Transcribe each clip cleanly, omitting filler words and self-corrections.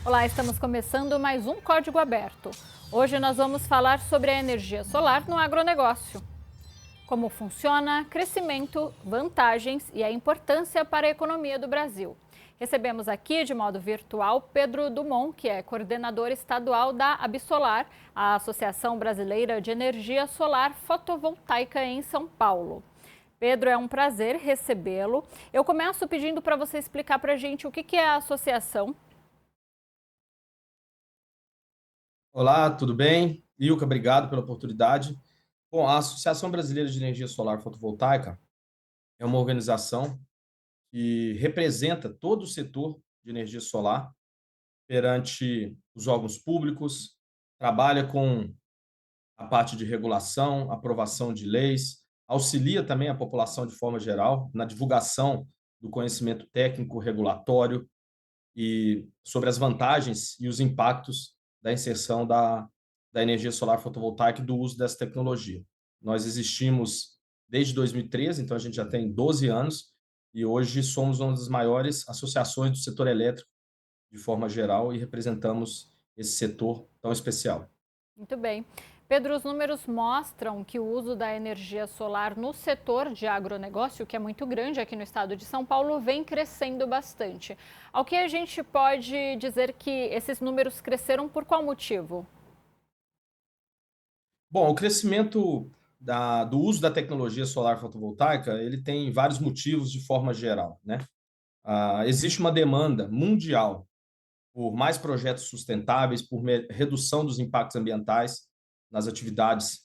Olá, estamos começando mais um Código Aberto. Hoje nós vamos falar sobre a energia solar no agronegócio. Como funciona, crescimento, vantagens e a importância para a economia do Brasil. Recebemos aqui de modo virtual Pedro Dumont, que é coordenador estadual da Absolar, a Associação Brasileira de Energia Solar Fotovoltaica em São Paulo. Pedro, é um prazer recebê-lo. Eu começo pedindo para você explicar para a gente o que é a associação. Olá, tudo bem? Ilka, obrigado pela oportunidade. Bom, a Associação Brasileira de Energia Solar Fotovoltaica é uma organização que representa todo o setor de energia solar perante os órgãos públicos, trabalha com a parte de regulação, aprovação de leis, auxilia também a população de forma geral na divulgação do conhecimento técnico regulatório e sobre as vantagens e os impactos da inserção da energia solar fotovoltaica e do uso dessa tecnologia. Nós existimos desde 2013, então a gente já tem 12 anos, e hoje somos uma das maiores associações do setor elétrico de forma geral e representamos esse setor tão especial. Muito bem. Pedro, os números mostram que o uso da energia solar no setor de agronegócio, que é muito grande aqui no estado de São Paulo, vem crescendo bastante. Ao que a gente pode dizer que esses números cresceram por qual motivo? Bom, o crescimento do uso da tecnologia solar fotovoltaica, ele tem vários motivos de forma geral, né? Existe uma demanda mundial por mais projetos sustentáveis, por redução dos impactos ambientais nas atividades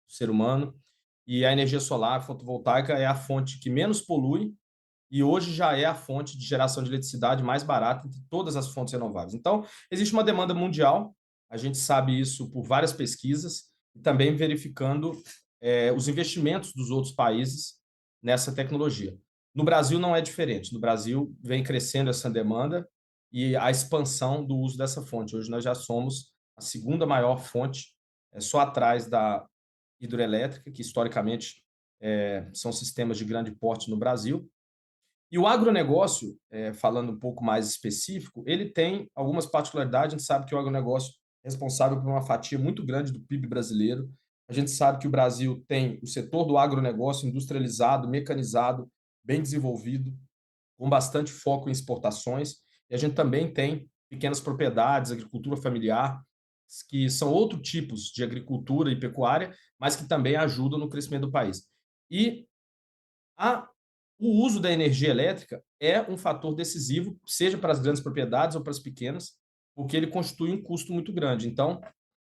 do ser humano. E a energia solar fotovoltaica é a fonte que menos polui e hoje já é a fonte de geração de eletricidade mais barata entre todas as fontes renováveis. Então, existe uma demanda mundial, a gente sabe isso por várias pesquisas, e também verificando os investimentos dos outros países nessa tecnologia. No Brasil não é diferente. No Brasil vem crescendo essa demanda e a expansão do uso dessa fonte. Hoje nós já somos a segunda maior fonte, só atrás da hidroelétrica, que historicamente são sistemas de grande porte no Brasil. E o agronegócio, falando um pouco mais específico, ele tem algumas particularidades. A gente sabe que o agronegócio é responsável por uma fatia muito grande do PIB brasileiro. A gente sabe que o Brasil tem o setor do agronegócio industrializado, mecanizado, bem desenvolvido, com bastante foco em exportações. E a gente também tem pequenas propriedades, agricultura familiar, que são outros tipos de agricultura e pecuária, mas que também ajudam no crescimento do país. E a o uso da energia elétrica é um fator decisivo, seja para as grandes propriedades ou para as pequenas, porque ele constitui um custo muito grande. Então,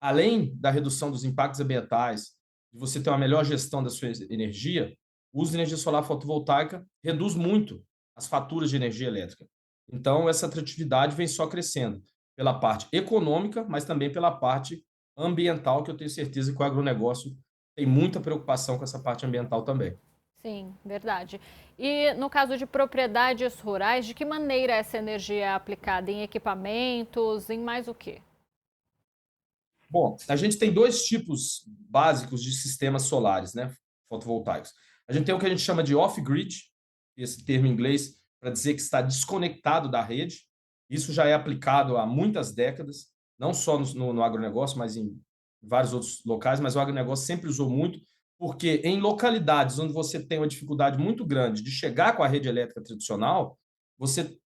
além da redução dos impactos ambientais, de você ter uma melhor gestão da sua energia, o uso de energia solar fotovoltaica reduz muito as faturas de energia elétrica. Então, essa atratividade vem só crescendo pela parte econômica, mas também pela parte ambiental, que eu tenho certeza que o agronegócio tem muita preocupação com essa parte ambiental também. Sim, verdade. E no caso de propriedades rurais, de que maneira essa energia é aplicada? Em equipamentos, em mais o quê? Bom, a gente tem dois tipos básicos de sistemas solares, né, fotovoltaicos. A gente tem o que a gente chama de off-grid, esse termo em inglês para dizer que está desconectado da rede. Isso já é aplicado há muitas décadas, não só no agronegócio, mas em vários outros locais, mas o agronegócio sempre usou muito, porque em localidades onde você tem uma dificuldade muito grande de chegar com a rede elétrica tradicional,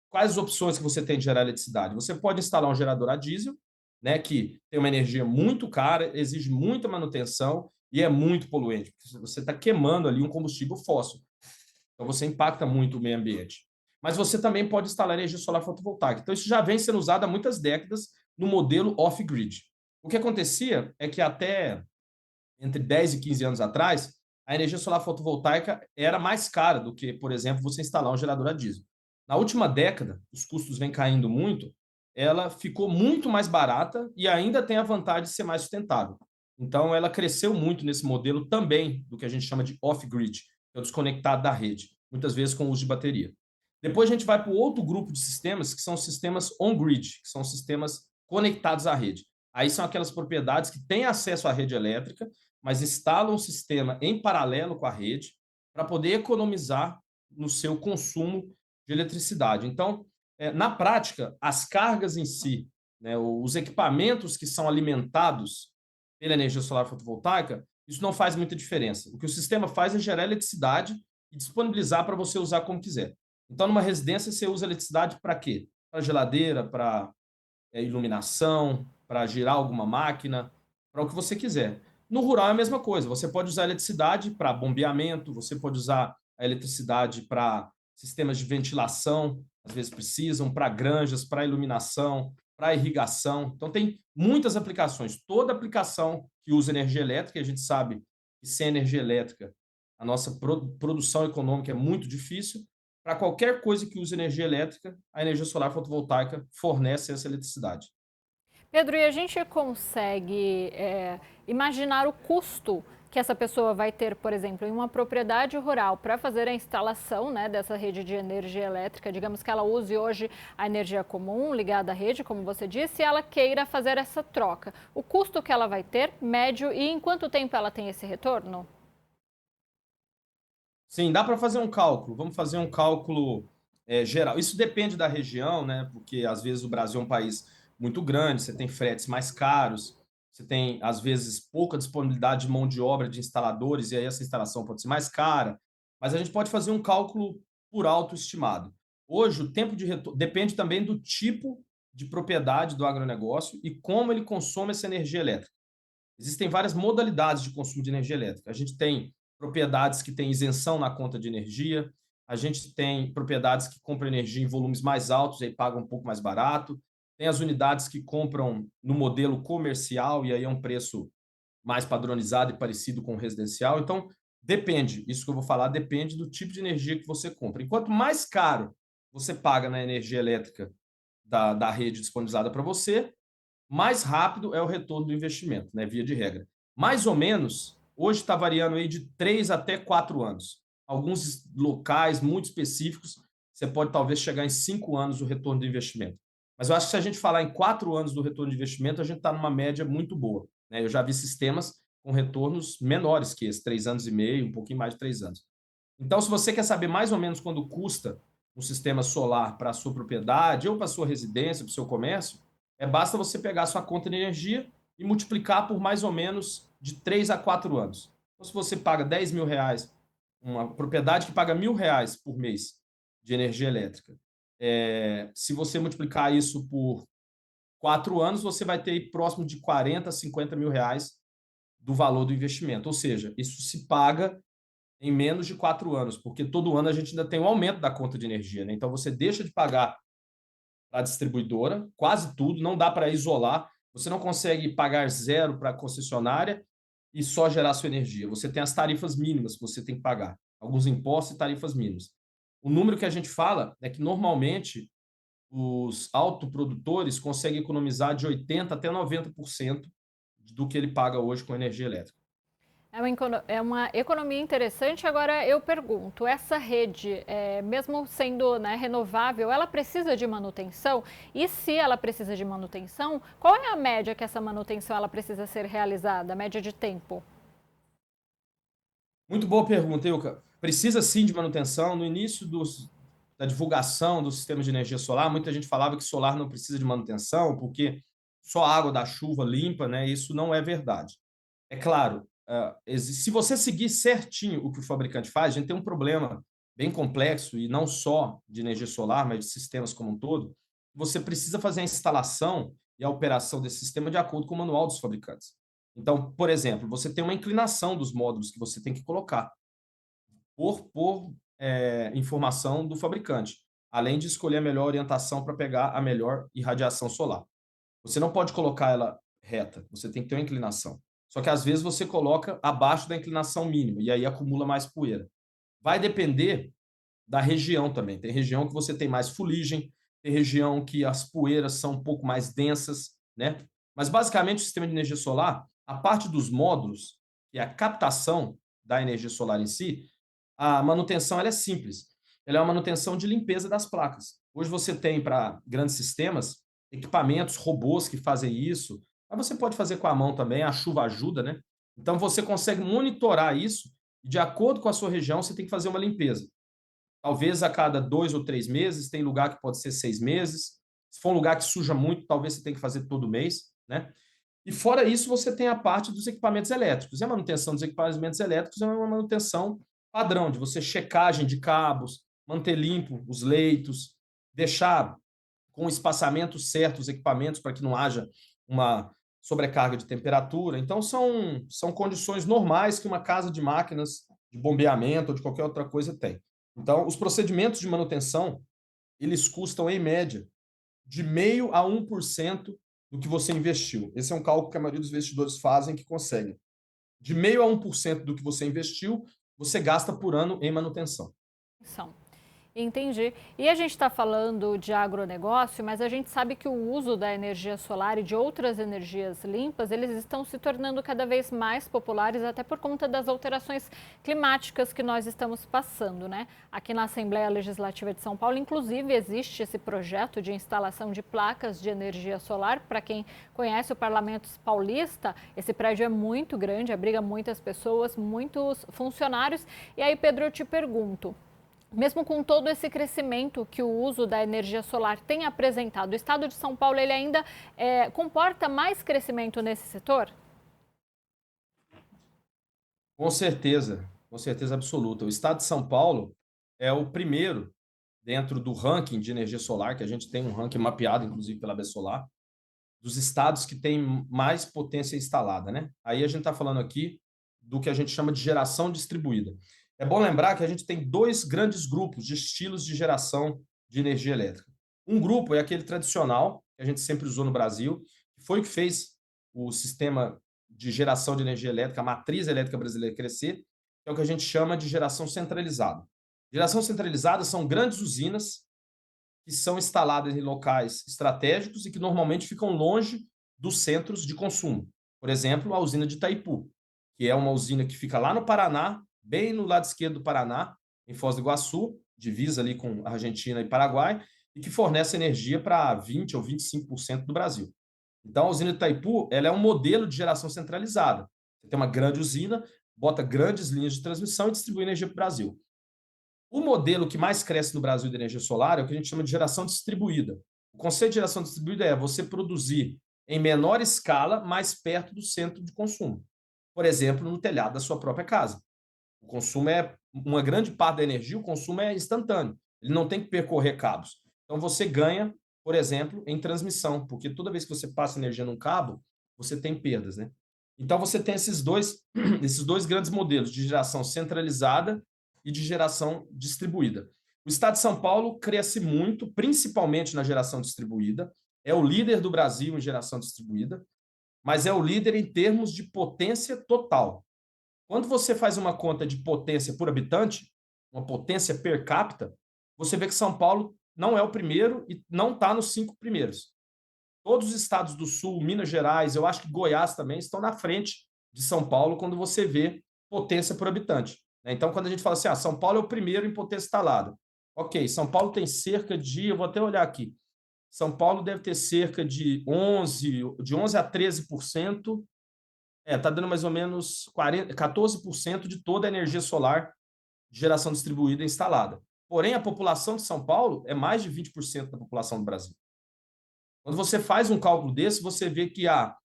quais as opções que você tem de gerar eletricidade? Você pode instalar um gerador a diesel, né, que tem uma energia muito cara, exige muita manutenção e é muito poluente. Você está queimando ali um combustível fóssil. Então você impacta muito o meio ambiente. Mas você também pode instalar energia solar fotovoltaica. Então isso já vem sendo usado há muitas décadas no modelo off-grid. O que acontecia é que até entre 10 e 15 anos atrás, a energia solar fotovoltaica era mais cara do que, por exemplo, você instalar um gerador a diesel. Na última década, os custos vêm caindo muito, ela ficou muito mais barata e ainda tem a vantagem de ser mais sustentável. Então, ela cresceu muito nesse modelo também do que a gente chama de off-grid, que é o desconectado da rede, muitas vezes com o uso de bateria. Depois a gente vai para o outro grupo de sistemas, que são sistemas on-grid, que são sistemas conectados à rede. Aí são aquelas propriedades que têm acesso à rede elétrica, mas instalam um sistema em paralelo com a rede para poder economizar no seu consumo de eletricidade. Então, na prática, as cargas em si né, os equipamentos que são alimentados pela energia solar fotovoltaica, isso não faz muita diferença. O que o sistema faz é gerar eletricidade e disponibilizar para você usar como quiser. Então, numa residência, você usa eletricidade para quê? Para geladeira, para iluminação, para girar alguma máquina, para o que você quiser. No rural é a mesma coisa. Você pode usar a eletricidade para bombeamento, você pode usar a eletricidade para sistemas de ventilação, às vezes precisam, para granjas, para iluminação, para irrigação. Então, tem muitas aplicações. Toda aplicação que usa energia elétrica, a gente sabe que sem energia elétrica a nossa produção econômica é muito difícil. Para qualquer coisa que use energia elétrica, a energia solar fotovoltaica fornece essa eletricidade. Pedro, e a gente consegue imaginar o custo que essa pessoa vai ter, por exemplo, em uma propriedade rural para fazer a instalação, né, dessa rede de energia elétrica? Digamos que ela use hoje a energia comum ligada à rede, como você disse, e ela queira fazer essa troca. O custo que ela vai ter, médio, e em quanto tempo ela tem esse retorno? Sim, dá para fazer um cálculo. Vamos fazer um cálculo geral. Isso depende da região, né? Porque às vezes o Brasil é um país muito grande, você tem fretes mais caros, você tem às vezes pouca disponibilidade de mão de obra de instaladores, e aí essa instalação pode ser mais cara. Mas a gente pode fazer um cálculo por alto estimado. Hoje, o tempo de retorno depende também do tipo de propriedade do agronegócio e como ele consome essa energia elétrica. Existem várias modalidades de consumo de energia elétrica. A gente tem propriedades que têm isenção na conta de energia, a gente tem propriedades que compram energia em volumes mais altos e aí pagam um pouco mais barato, tem as unidades que compram no modelo comercial e aí é um preço mais padronizado e parecido com o residencial. Então, depende, isso que eu vou falar depende do tipo de energia que você compra. Enquanto mais caro você paga na energia elétrica da rede disponibilizada para você, mais rápido é o retorno do investimento, né, via de regra. Mais ou menos, hoje está variando aí de 3 até 4 anos. Alguns locais muito específicos, você pode talvez chegar em 5 anos o retorno do investimento. Mas eu acho que se a gente falar em 4 anos do retorno de investimento, a gente está numa média muito boa, né? Eu já vi sistemas com retornos menores que esse, 3 anos e meio, um pouquinho mais de 3 anos. Então, se você quer saber mais ou menos quando custa um sistema solar para a sua propriedade ou para a sua residência, para o seu comércio, basta você pegar a sua conta de energia e multiplicar por mais ou menos de 3 a 4 anos. Então, se você paga R$ 10.000, uma propriedade que paga R$ 1.000 por mês de energia elétrica, se você multiplicar isso por 4 anos, você vai ter aí próximo de 40, R$ 50.000 do valor do investimento. Ou seja, isso se paga em menos de 4 anos, porque todo ano a gente ainda tem um aumento da conta de energia, né? Então você deixa de pagar para a distribuidora, quase tudo, não dá para isolar, você não consegue pagar zero para a concessionária e só gerar sua energia. Você tem as tarifas mínimas que você tem que pagar, alguns impostos e tarifas mínimas. O número que a gente fala é que normalmente os autoprodutores conseguem economizar de 80% até 90% do que ele paga hoje com energia elétrica. É uma economia interessante. Agora eu pergunto, essa rede, mesmo sendo, né, renovável, ela precisa de manutenção? E se ela precisa de manutenção, qual é a média que essa manutenção ela precisa ser realizada, a média de tempo? Muito boa pergunta, Ilka. Precisa sim de manutenção. No início da divulgação do sistema de energia solar, muita gente falava que solar não precisa de manutenção, porque só a água da chuva limpa, né? Isso não é verdade. É claro, se você seguir certinho o que o fabricante faz, a gente tem um problema bem complexo, e não só de energia solar, mas de sistemas como um todo. Você precisa fazer a instalação e a operação desse sistema de acordo com o manual dos fabricantes. Então, por exemplo, você tem uma inclinação dos módulos que você tem que colocar por informação do fabricante, além de escolher a melhor orientação para pegar a melhor irradiação solar. Você não pode colocar ela reta, você tem que ter uma inclinação. Só que às vezes você coloca abaixo da inclinação mínima e aí acumula mais poeira. Vai depender da região também. Tem região que você tem mais fuligem, tem região que as poeiras são um pouco mais densas, né? Mas basicamente o sistema de energia solar, a parte dos módulos, que é a captação da energia solar em si, a manutenção ela é simples. Ela é uma manutenção de limpeza das placas. Hoje você tem para grandes sistemas equipamentos, robôs que fazem isso, mas você pode fazer com a mão também, a chuva ajuda, né? Então você consegue monitorar isso e, de acordo com a sua região, você tem que fazer uma limpeza. Talvez a cada 2 ou 3 meses, tem lugar que pode ser 6 meses. Se for um lugar que suja muito, talvez você tenha que fazer todo mês, né? E fora isso, você tem a parte dos equipamentos elétricos. E a manutenção dos equipamentos elétricos é uma manutenção padrão, de você checagem de cabos, manter limpo os leitos, deixar com o espaçamento certo os equipamentos para que não haja uma sobrecarga de temperatura. Então, são condições normais que uma casa de máquinas de bombeamento ou de qualquer outra coisa tem. Então, os procedimentos de manutenção, eles custam, em média, de 0,5% a 1% do que você investiu. Esse é um cálculo que a maioria dos investidores fazem que conseguem. De 0,5% a 1% do que você investiu, você gasta por ano em manutenção. São. Entendi. E a gente está falando de agronegócio, mas a gente sabe que o uso da energia solar e de outras energias limpas, eles estão se tornando cada vez mais populares, até por conta das alterações climáticas que nós estamos passando, né? Aqui na Assembleia Legislativa de São Paulo, inclusive, existe esse projeto de instalação de placas de energia solar. Para quem conhece o Parlamento Paulista, esse prédio é muito grande, abriga muitas pessoas, muitos funcionários. E aí, Pedro, eu te pergunto, mesmo com todo esse crescimento que o uso da energia solar tem apresentado, o estado de São Paulo ele ainda comporta mais crescimento nesse setor? Com certeza absoluta. O estado de São Paulo é o primeiro dentro do ranking de energia solar, que a gente tem um ranking mapeado, inclusive, pela Solar, dos estados que têm mais potência instalada, né? Aí a gente está falando aqui do que a gente chama de geração distribuída. É bom lembrar que a gente tem dois grandes grupos de estilos de geração de energia elétrica. Um grupo é aquele tradicional, que a gente sempre usou no Brasil, que foi o que fez o sistema de geração de energia elétrica, a matriz elétrica brasileira crescer, que é o que a gente chama de geração centralizada. Geração centralizada são grandes usinas que são instaladas em locais estratégicos e que normalmente ficam longe dos centros de consumo. Por exemplo, a usina de Itaipu, que é uma usina que fica lá no Paraná, bem no lado esquerdo do Paraná, em Foz do Iguaçu, divisa ali com Argentina e Paraguai, e que fornece energia para 20 ou 25% do Brasil. Então, a usina de Itaipu, ela é um modelo de geração centralizada. Você tem uma grande usina, bota grandes linhas de transmissão e distribui energia para o Brasil. O modelo que mais cresce no Brasil de energia solar é o que a gente chama de geração distribuída. O conceito de geração distribuída é você produzir em menor escala, mais perto do centro de consumo. Por exemplo, no telhado da sua própria casa. O consumo é uma grande parte da energia, o consumo é instantâneo. Ele não tem que percorrer cabos. Então você ganha, por exemplo, em transmissão, porque toda vez que você passa energia num cabo, você tem perdas, né? Então você tem esses dois grandes modelos de geração centralizada e de geração distribuída. O estado de São Paulo cresce muito, principalmente na geração distribuída, é o líder do Brasil em geração distribuída, mas é o líder em termos de potência total. Quando você faz uma conta de potência por habitante, uma potência per capita, você vê que São Paulo não é o primeiro e não está nos 5 primeiros. Todos os estados do Sul, Minas Gerais, eu acho que Goiás também estão na frente de São Paulo quando você vê potência por habitante. Então, quando a gente fala assim, São Paulo é o primeiro em potência instalada. Ok, São Paulo tem cerca de, eu vou até olhar aqui, São Paulo deve ter cerca de 11 a 13%, está dando mais ou menos 14% de toda a energia solar de geração distribuída instalada. Porém, a população de São Paulo é mais de 20% da população do Brasil. Quando você faz um cálculo desse, você vê que a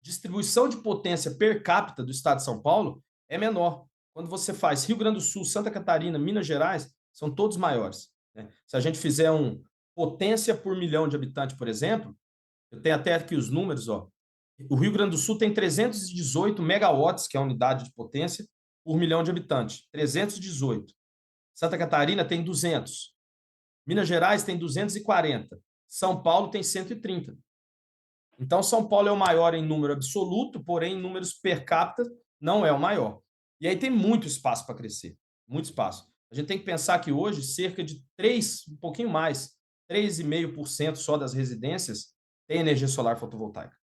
distribuição de potência per capita do estado de São Paulo é menor. Quando você faz Rio Grande do Sul, Santa Catarina, Minas Gerais, são todos maiores. Se a gente fizer um potência por milhão de habitantes, por exemplo, eu tenho até aqui os números, o Rio Grande do Sul tem 318 megawatts, que é a unidade de potência, por milhão de habitantes. 318. Santa Catarina tem 200. Minas Gerais tem 240. São Paulo tem 130. Então, São Paulo é o maior em número absoluto, porém, em números per capita, não é o maior. E aí tem muito espaço para crescer, muito espaço. A gente tem que pensar que hoje, cerca de 3, um pouquinho mais, 3,5% só das residências tem energia solar fotovoltaica.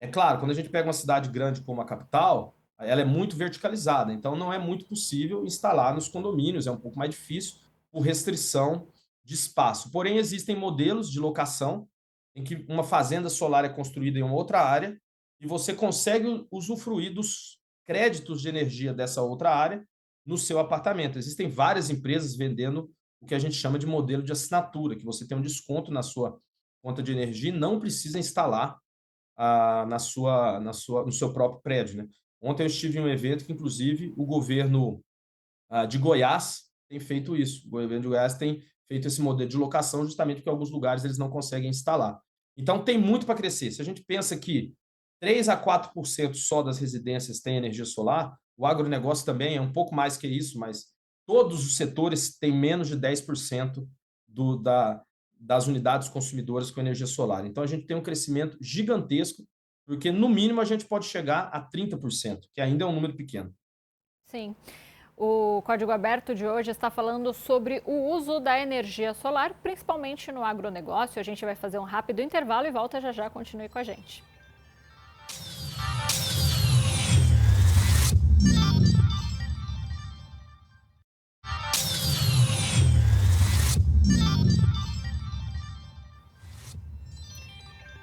É claro, quando a gente pega uma cidade grande como a capital, ela é muito verticalizada, então não é muito possível instalar nos condomínios, é um pouco mais difícil por restrição de espaço. Porém, existem modelos de locação em que uma fazenda solar é construída em uma outra área e você consegue usufruir dos créditos de energia dessa outra área no seu apartamento. Existem várias empresas vendendo o que a gente chama de modelo de assinatura, que você tem um desconto na sua conta de energia e não precisa instalar no seu próprio prédio, né? Ontem eu estive em um evento que, inclusive, o governo de Goiás tem feito isso. O governo de Goiás tem feito esse modelo de locação justamente porque em alguns lugares eles não conseguem instalar. Então tem muito para crescer. Se a gente pensa que 3 a 4% só das residências têm energia solar, o agronegócio também é um pouco mais que isso, mas todos os setores têm menos de 10% das unidades consumidoras com energia solar. Então a gente tem um crescimento gigantesco, porque no mínimo a gente pode chegar a 30%, que ainda é um número pequeno. Sim. O Código Aberto de hoje está falando sobre o uso da energia solar, principalmente no agronegócio. A gente vai fazer um rápido intervalo e volta já já. Continue com a gente.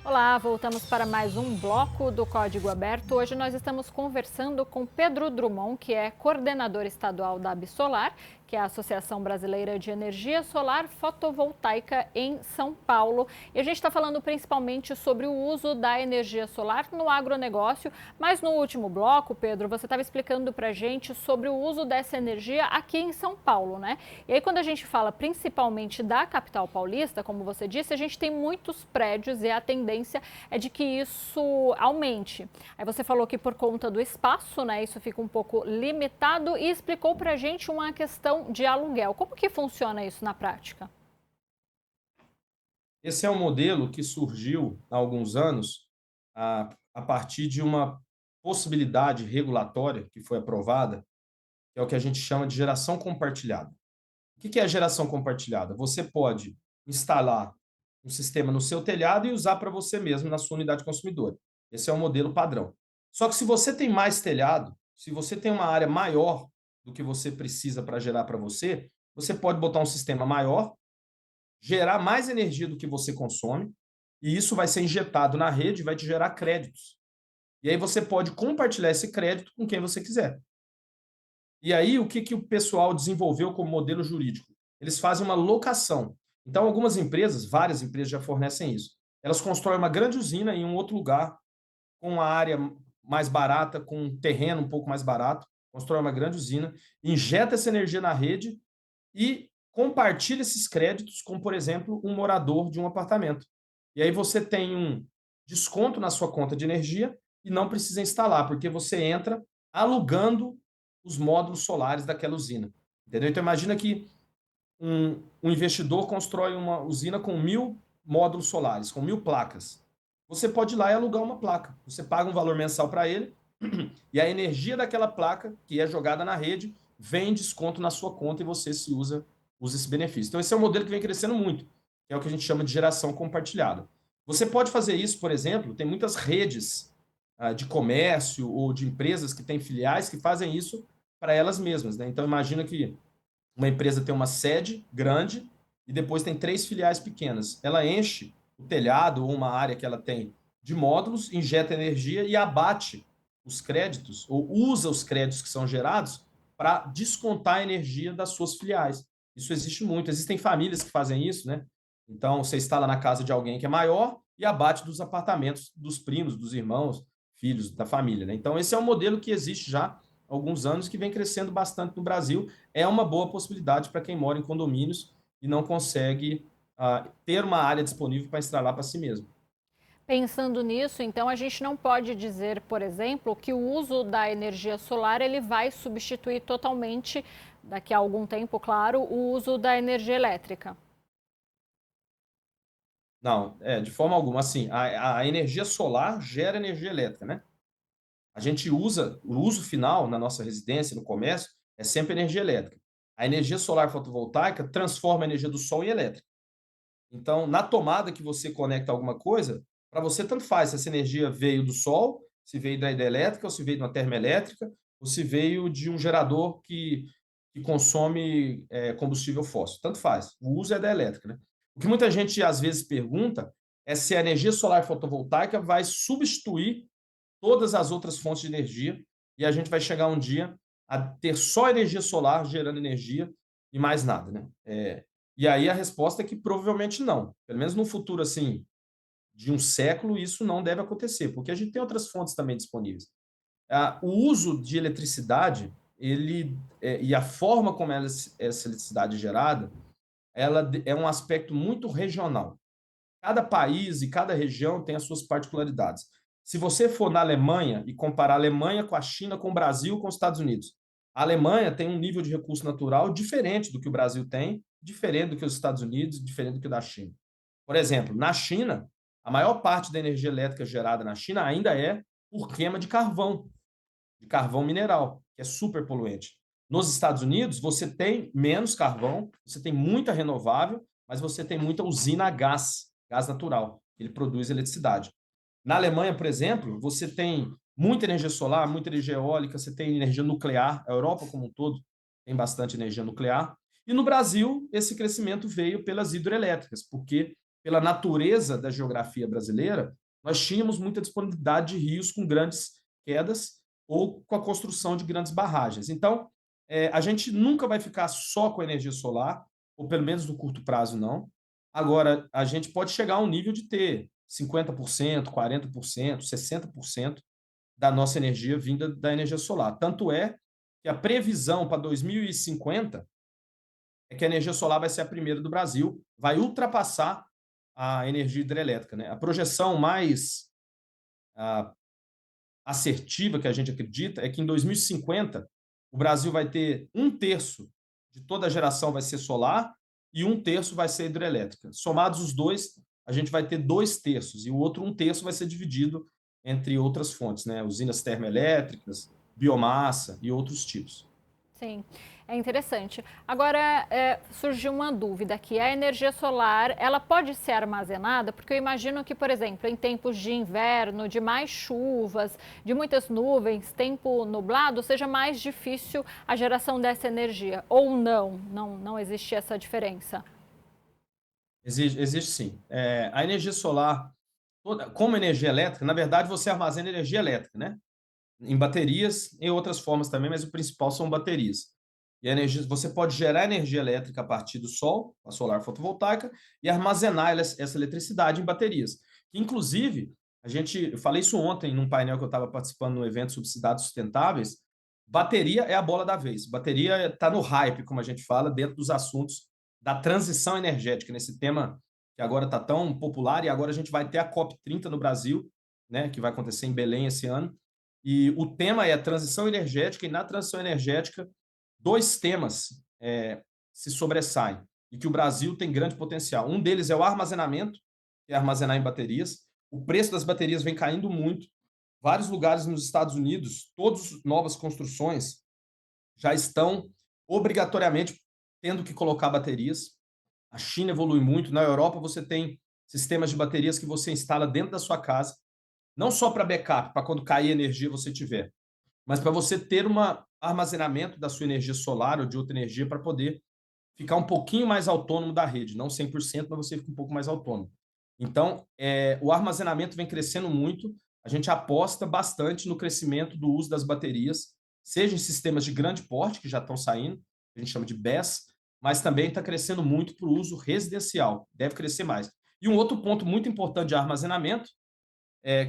Olá, voltamos para mais um bloco do Código Aberto. Hoje nós estamos conversando com Pedro Drummond, que é coordenador estadual da Absolar, que é a Associação Brasileira de Energia Solar Fotovoltaica em São Paulo. E a gente está falando principalmente sobre o uso da energia solar no agronegócio, mas no último bloco, Pedro, você estava explicando para a gente sobre o uso dessa energia aqui em São Paulo, né? E aí quando a gente fala principalmente da capital paulista, como você disse, a gente tem muitos prédios e a tendência é de que isso aumente. Aí você falou que por conta do espaço, né, isso fica um pouco limitado e explicou para a gente uma questão de aluguel. Como que funciona isso na prática? Esse é um modelo que surgiu há alguns anos a partir de uma possibilidade regulatória que foi aprovada, que é o que a gente chama de geração compartilhada. O que é a geração compartilhada? Você pode instalar um sistema no seu telhado e usar para você mesmo na sua unidade consumidora. Esse é o modelo padrão. Só que se você tem mais telhado, se você tem uma área maior do que você precisa para gerar para você, você pode botar um sistema maior, gerar mais energia do que você consome, e isso vai ser injetado na rede e vai te gerar créditos. E aí você pode compartilhar esse crédito com quem você quiser. E aí, o que o pessoal desenvolveu como modelo jurídico? Eles fazem uma locação. Então, algumas empresas, várias empresas já fornecem isso. Elas constroem uma grande usina em um outro lugar, com uma área mais barata, com um terreno um pouco mais barato, constrói uma grande usina, injeta essa energia na rede e compartilha esses créditos com, por exemplo, um morador de um apartamento. E aí você tem um desconto na sua conta de energia e não precisa instalar, porque você entra alugando os módulos solares daquela usina. Entendeu? Então, imagina que um investidor constrói uma usina com 1.000 módulos solares, com 1.000 placas. Você pode ir lá e alugar uma placa. Você paga um valor mensal para ele e a energia daquela placa, que é jogada na rede, vem em desconto na sua conta e você usa esse benefício. Então, esse é um modelo que vem crescendo muito, que é o que a gente chama de geração compartilhada. Você pode fazer isso, por exemplo, tem muitas redes de comércio ou de empresas que têm filiais que fazem isso para elas mesmas, né? Então, imagina que uma empresa tem uma sede grande e depois tem 3 filiais pequenas. Ela enche o telhado ou uma área que ela tem de módulos, injeta energia e abate os créditos, ou usa os créditos que são gerados para descontar a energia das suas filiais. Isso existe muito. Existem famílias que fazem isso, né? Então, você instala na casa de alguém que é maior e abate dos apartamentos dos primos, dos irmãos, filhos da família, né? Então, esse é um modelo que existe já há alguns anos, que vem crescendo bastante no Brasil. É uma boa possibilidade para quem mora em condomínios e não consegue ter uma área disponível para instalar para si mesmo. Pensando nisso, então a gente não pode dizer, por exemplo, que o uso da energia solar ele vai substituir totalmente, daqui a algum tempo, claro, o uso da energia elétrica. Não, de forma alguma. Assim, a energia solar gera energia elétrica, né? A gente usa, o uso final na nossa residência, no comércio, é sempre energia elétrica. A energia solar fotovoltaica transforma a energia do sol em elétrica. Então, na tomada que você conecta alguma coisa, para você tanto faz se essa energia veio do sol, se veio da hidrelétrica, ou se veio de uma termoelétrica, ou se veio de um gerador que consome combustível fóssil. Tanto faz. O uso é da elétrica, né? O que muita gente às vezes pergunta é se a energia solar fotovoltaica vai substituir todas as outras fontes de energia e a gente vai chegar um dia a ter só energia solar gerando energia e mais nada, né? E aí a resposta é que provavelmente não. Pelo menos no futuro assim de um século, isso não deve acontecer, porque a gente tem outras fontes também disponíveis. O uso de eletricidade, e a forma como essa eletricidade é gerada, ela é um aspecto muito regional. Cada país e cada região tem as suas particularidades. Se você for na Alemanha e comparar a Alemanha com a China, com o Brasil, com os Estados Unidos, a Alemanha tem um nível de recurso natural diferente do que o Brasil tem, diferente do que os Estados Unidos, diferente do que o da China. Por exemplo, na China, a maior parte da energia elétrica gerada na China ainda é por queima de carvão mineral, que é super poluente. Nos Estados Unidos, você tem menos carvão, você tem muita renovável, mas você tem muita usina a gás natural. Ele produz eletricidade. Na Alemanha, por exemplo, você tem muita energia solar, muita energia eólica, você tem energia nuclear. A Europa como um todo tem bastante energia nuclear. E no Brasil, esse crescimento veio pelas hidroelétricas, porque pela natureza da geografia brasileira, nós tínhamos muita disponibilidade de rios com grandes quedas ou com a construção de grandes barragens. Então, a gente nunca vai ficar só com a energia solar, ou pelo menos no curto prazo não. Agora, a gente pode chegar a um nível de ter 50%, 40%, 60% da nossa energia vinda da energia solar. Tanto é que a previsão para 2050 é que a energia solar vai ser a primeira do Brasil, vai ultrapassar a energia hidrelétrica, né? A projeção mais assertiva que a gente acredita é que em 2050 o Brasil vai ter 1/3 de toda a geração vai ser solar e 1/3 vai ser hidrelétrica. Somados os dois, a gente vai ter 2/3 e o outro 1/3 vai ser dividido entre outras fontes, né? Usinas termoelétricas, biomassa e outros tipos. Sim, é interessante. Agora, surgiu uma dúvida aqui. A energia solar, ela pode ser armazenada? Porque eu imagino que, por exemplo, em tempos de inverno, de mais chuvas, de muitas nuvens, tempo nublado, seja mais difícil a geração dessa energia. Ou não existe essa diferença? Existe sim. A energia solar, como energia elétrica, na verdade você armazena energia elétrica, né? Em baterias, em outras formas também, mas o principal são baterias. E a energia, você pode gerar energia elétrica a partir do sol, a solar fotovoltaica, e armazenar essa eletricidade em baterias. Inclusive, eu falei isso ontem num painel que eu estava participando no evento sobre cidades sustentáveis, bateria é a bola da vez. Bateria está no hype, como a gente fala, dentro dos assuntos da transição energética, nesse tema que agora está tão popular, e agora a gente vai ter a COP30 no Brasil, né, que vai acontecer em Belém esse ano, e o tema é a transição energética, e na transição energética, dois temas se sobressaem, e que o Brasil tem grande potencial. Um deles é o armazenamento, que é armazenar em baterias. O preço das baterias vem caindo muito. Vários lugares nos Estados Unidos, todas as novas construções já estão obrigatoriamente tendo que colocar baterias. A China evolui muito. Na Europa, você tem sistemas de baterias que você instala dentro da sua casa, não só para backup, para quando cair energia você tiver, mas para você ter um armazenamento da sua energia solar ou de outra energia para poder ficar um pouquinho mais autônomo da rede, não 100%, mas você fica um pouco mais autônomo. Então, o armazenamento vem crescendo muito, a gente aposta bastante no crescimento do uso das baterias, seja em sistemas de grande porte, que já estão saindo, a gente chama de BESS, mas também está crescendo muito para o uso residencial, deve crescer mais. E um outro ponto muito importante de armazenamento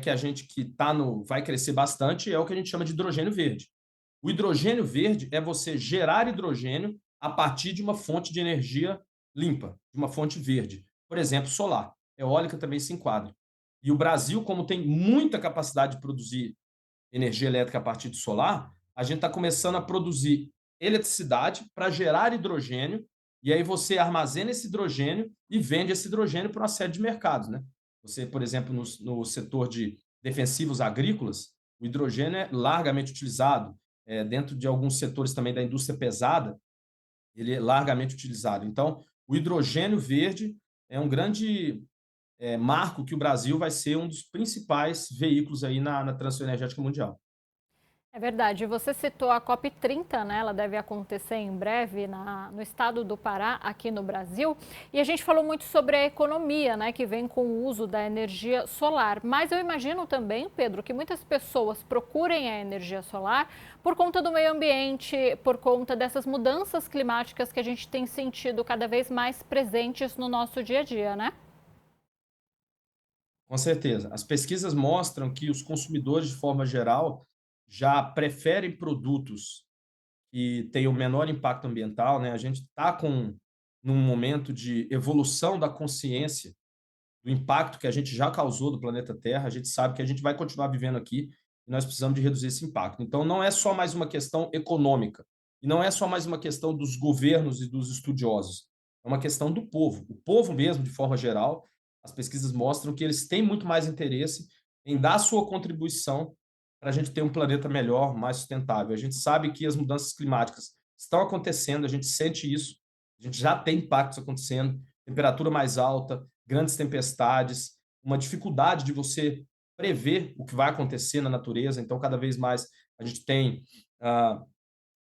que a gente que tá vai crescer bastante é o que a gente chama de hidrogênio verde. O hidrogênio verde é você gerar hidrogênio a partir de uma fonte de energia limpa, de uma fonte verde. Por exemplo, solar. Eólica também se enquadra. E o Brasil, como tem muita capacidade de produzir energia elétrica a partir de solar, a gente está começando a produzir eletricidade para gerar hidrogênio, e aí você armazena esse hidrogênio e vende esse hidrogênio para uma série de mercados, né? Você, por exemplo, no setor de defensivos agrícolas, o hidrogênio é largamente utilizado. Dentro de alguns setores também da indústria pesada, ele é largamente utilizado. Então, o hidrogênio verde é um grande marco que o Brasil vai ser um dos principais veículos aí na transição energética mundial. É verdade. Você citou a COP30, né? Ela deve acontecer em breve no estado do Pará, aqui no Brasil. E a gente falou muito sobre a economia, né? Que vem com o uso da energia solar. Mas eu imagino também, Pedro, que muitas pessoas procurem a energia solar por conta do meio ambiente, por conta dessas mudanças climáticas que a gente tem sentido cada vez mais presentes no nosso dia a dia, né? Com certeza. As pesquisas mostram que os consumidores, de forma geral, já preferem produtos que tenham menor impacto ambiental, né? A gente está num momento de evolução da consciência do impacto que a gente já causou do planeta Terra. A gente sabe que a gente vai continuar vivendo aqui e nós precisamos de reduzir esse impacto. Então, não é só mais uma questão econômica e não é só mais uma questão dos governos e dos estudiosos. É uma questão do povo. O povo mesmo, de forma geral, as pesquisas mostram que eles têm muito mais interesse em dar sua contribuição para a gente ter um planeta melhor, mais sustentável. A gente sabe que as mudanças climáticas estão acontecendo, a gente sente isso, a gente já tem impactos acontecendo, temperatura mais alta, grandes tempestades, uma dificuldade de você prever o que vai acontecer na natureza. Então, cada vez mais a gente tem ah,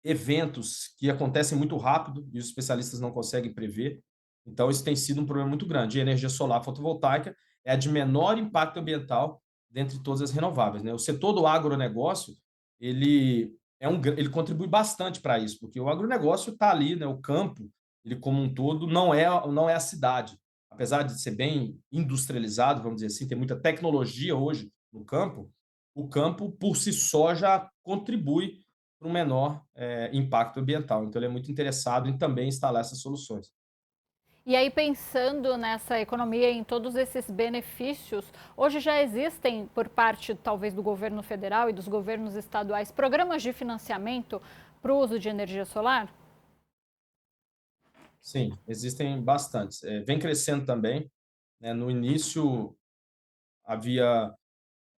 eventos que acontecem muito rápido e os especialistas não conseguem prever. Então, isso tem sido um problema muito grande. E a energia solar fotovoltaica é a de menor impacto ambiental dentre todas as renováveis, né? O setor do agronegócio, ele contribui bastante para isso, porque o agronegócio está ali, né? O campo, ele como um todo, não é a cidade. Apesar de ser bem industrializado, vamos dizer assim, tem muita tecnologia hoje no campo, o campo, por si só, já contribui para um menor impacto ambiental. Então, ele é muito interessado em também instalar essas soluções. E aí, pensando nessa economia, em todos esses benefícios, hoje já existem, por parte talvez do governo federal e dos governos estaduais, programas de financiamento para o uso de energia solar? Sim, existem bastantes. Vem crescendo também, né? No início havia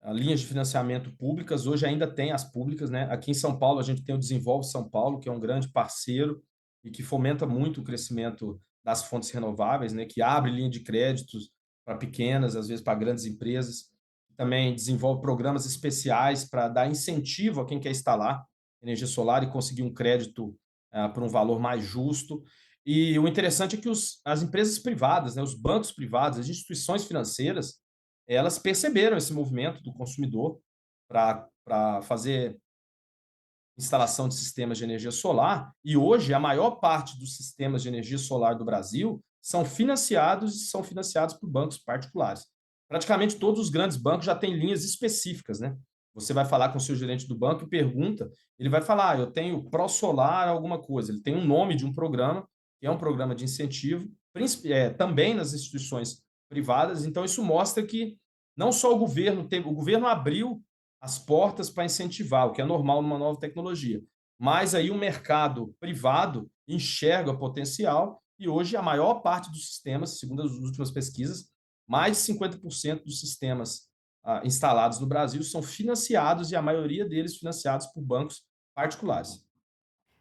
linhas de financiamento públicas, hoje ainda tem as públicas, né? Aqui em São Paulo a gente tem o Desenvolve São Paulo, que é um grande parceiro e que fomenta muito o crescimento das fontes renováveis, né? Que abre linha de créditos para pequenas, às vezes para grandes empresas. Também desenvolve programas especiais para dar incentivo a quem quer instalar energia solar e conseguir um crédito por um valor mais justo. E o interessante é que as empresas privadas, né, os bancos privados, as instituições financeiras, elas perceberam esse movimento do consumidor para fazer instalação de sistemas de energia solar, e hoje a maior parte dos sistemas de energia solar do Brasil são financiados por bancos particulares. Praticamente todos os grandes bancos já têm linhas específicas, né? Você vai falar com o seu gerente do banco e pergunta, ele vai falar, eu tenho ProSolar alguma coisa, ele tem um nome de um programa, que é um programa de incentivo, também nas instituições privadas. Então isso mostra que não só o governo abriu as portas para incentivar, o que é normal numa nova tecnologia. Mas aí o mercado privado enxerga o potencial e hoje a maior parte dos sistemas, segundo as últimas pesquisas, mais de 50% dos sistemas instalados no Brasil são financiados e a maioria deles financiados por bancos particulares.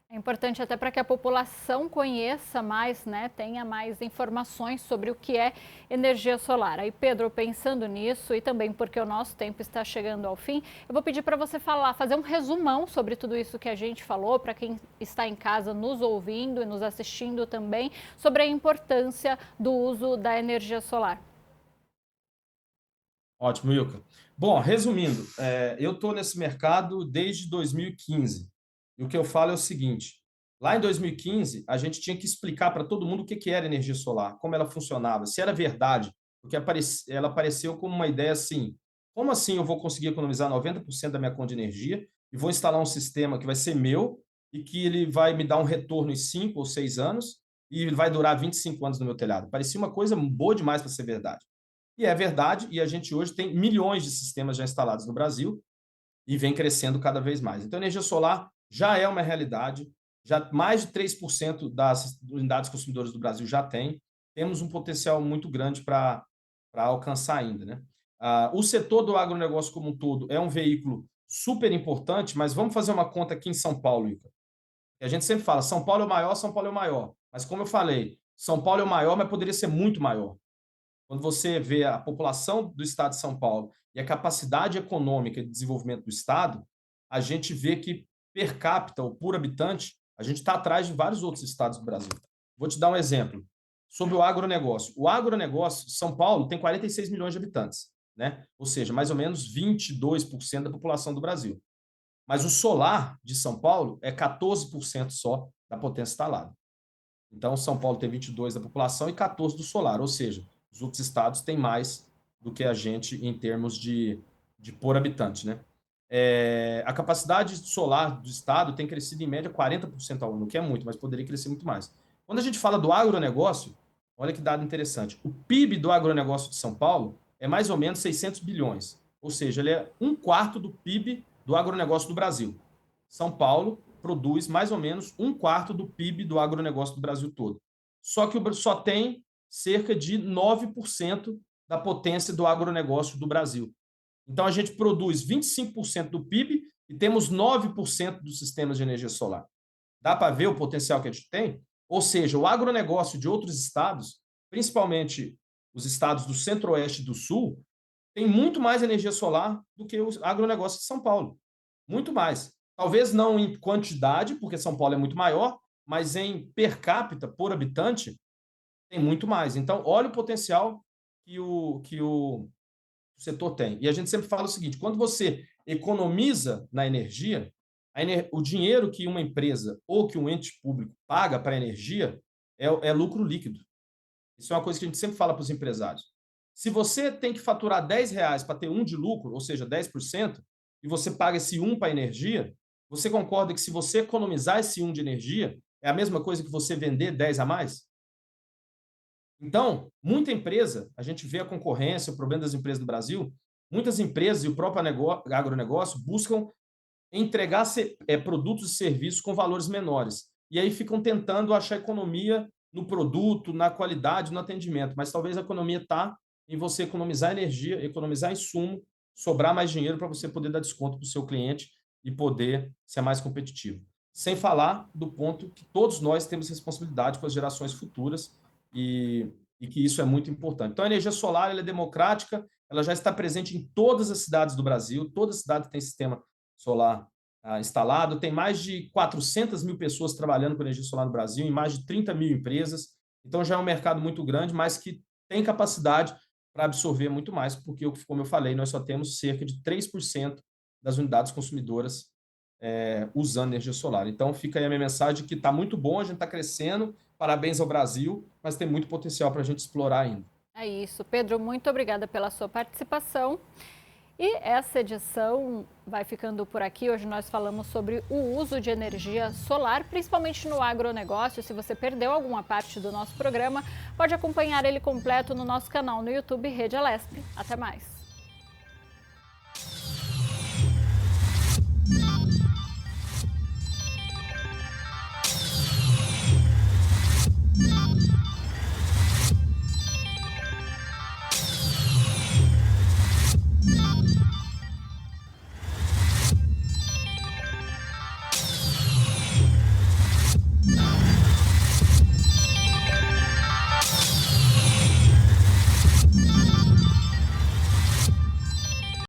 É importante até para que a população conheça mais, né, tenha mais informações sobre o que é energia solar. Aí, Pedro, pensando nisso e também porque o nosso tempo está chegando ao fim, eu vou pedir para você fazer um resumão sobre tudo isso que a gente falou, para quem está em casa nos ouvindo e nos assistindo também, sobre a importância do uso da energia solar. Ótimo, Ilka. Bom, resumindo, eu estou nesse mercado desde 2015. E o que eu falo é o seguinte: lá em 2015, a gente tinha que explicar para todo mundo o que era energia solar, como ela funcionava, se era verdade, porque ela apareceu como uma ideia assim: como assim eu vou conseguir economizar 90% da minha conta de energia e vou instalar um sistema que vai ser meu e que ele vai me dar um retorno em 5 ou 6 anos e vai durar 25 anos no meu telhado? Parecia uma coisa boa demais para ser verdade. E é verdade, e a gente hoje tem milhões de sistemas já instalados no Brasil e vem crescendo cada vez mais. Então, a energia solar já é uma realidade, já mais de 3% das unidades consumidoras do Brasil já tem. Temos um potencial muito grande para alcançar ainda, né? O setor do agronegócio como um todo é um veículo super importante, mas vamos fazer uma conta aqui em São Paulo, Ica. E a gente sempre fala, São Paulo é o maior, São Paulo é o maior. Mas como eu falei, São Paulo é o maior, mas poderia ser muito maior. Quando você vê a população do estado de São Paulo e a capacidade econômica de desenvolvimento do estado, a gente vê que, per capita ou por habitante, a gente está atrás de vários outros estados do Brasil. Vou te dar um exemplo sobre o agronegócio. O agronegócio, São Paulo tem 46 milhões de habitantes, né? Ou seja, mais ou menos 22% da população do Brasil. Mas o solar de São Paulo é 14% só da potência instalada. Então, São Paulo tem 22 da população e 14 do solar, ou seja, os outros estados têm mais do que a gente em termos de por habitante, né? A capacidade solar do estado tem crescido em média 40% ao ano, o que é muito, mas poderia crescer muito mais. Quando a gente fala do agronegócio, olha que dado interessante. O PIB do agronegócio de São Paulo é mais ou menos 600 bilhões, ou seja, ele é um quarto do PIB do agronegócio do Brasil. São Paulo produz mais ou menos um quarto do PIB do agronegócio do Brasil todo. Só que só tem cerca de 9% da potência do agronegócio do Brasil. Então, a gente produz 25% do PIB e temos 9% dos sistemas de energia solar. Dá para ver o potencial que a gente tem? Ou seja, o agronegócio de outros estados, principalmente os estados do Centro-Oeste e do Sul, tem muito mais energia solar do que o agronegócio de São Paulo. Muito mais. Talvez não em quantidade, porque São Paulo é muito maior, mas em per capita, por habitante, tem muito mais. Então, olha o potencial que o setor tem. E a gente sempre fala o seguinte: quando você economiza na energia, o dinheiro que uma empresa ou que um ente público paga para a energia é lucro líquido. Isso é uma coisa que a gente sempre fala para os empresários. Se você tem que faturar R$ 10 para ter 1 de lucro, ou seja, 10%, e você paga esse 1 para a energia, você concorda que se você economizar esse 1 de energia, é a mesma coisa que você vender 10 a mais? Então, muita empresa, a gente vê a concorrência, o problema das empresas do Brasil, muitas empresas e o próprio agronegócio buscam entregar produtos e serviços com valores menores. E aí ficam tentando achar economia no produto, na qualidade, no atendimento. Mas talvez a economia está em você economizar energia, economizar insumo, sobrar mais dinheiro para você poder dar desconto para o seu cliente e poder ser mais competitivo. Sem falar do ponto que todos nós temos responsabilidade com as gerações futuras e que isso é muito importante. Então, a energia solar ela é democrática, ela já está presente em todas as cidades do Brasil, toda cidade tem sistema solar instalado, tem mais de 400 mil pessoas trabalhando com energia solar no Brasil, em mais de 30 mil empresas, então já é um mercado muito grande, mas que tem capacidade para absorver muito mais, porque, como eu falei, nós só temos cerca de 3% das unidades consumidoras usando energia solar. Então, fica aí a minha mensagem que está muito bom, a gente está crescendo, parabéns ao Brasil, mas tem muito potencial para a gente explorar ainda. É isso. Pedro, muito obrigada pela sua participação. E essa edição vai ficando por aqui. Hoje nós falamos sobre o uso de energia solar, principalmente no agronegócio. Se você perdeu alguma parte do nosso programa, pode acompanhar ele completo no nosso canal no YouTube Rede Alesp. Até mais.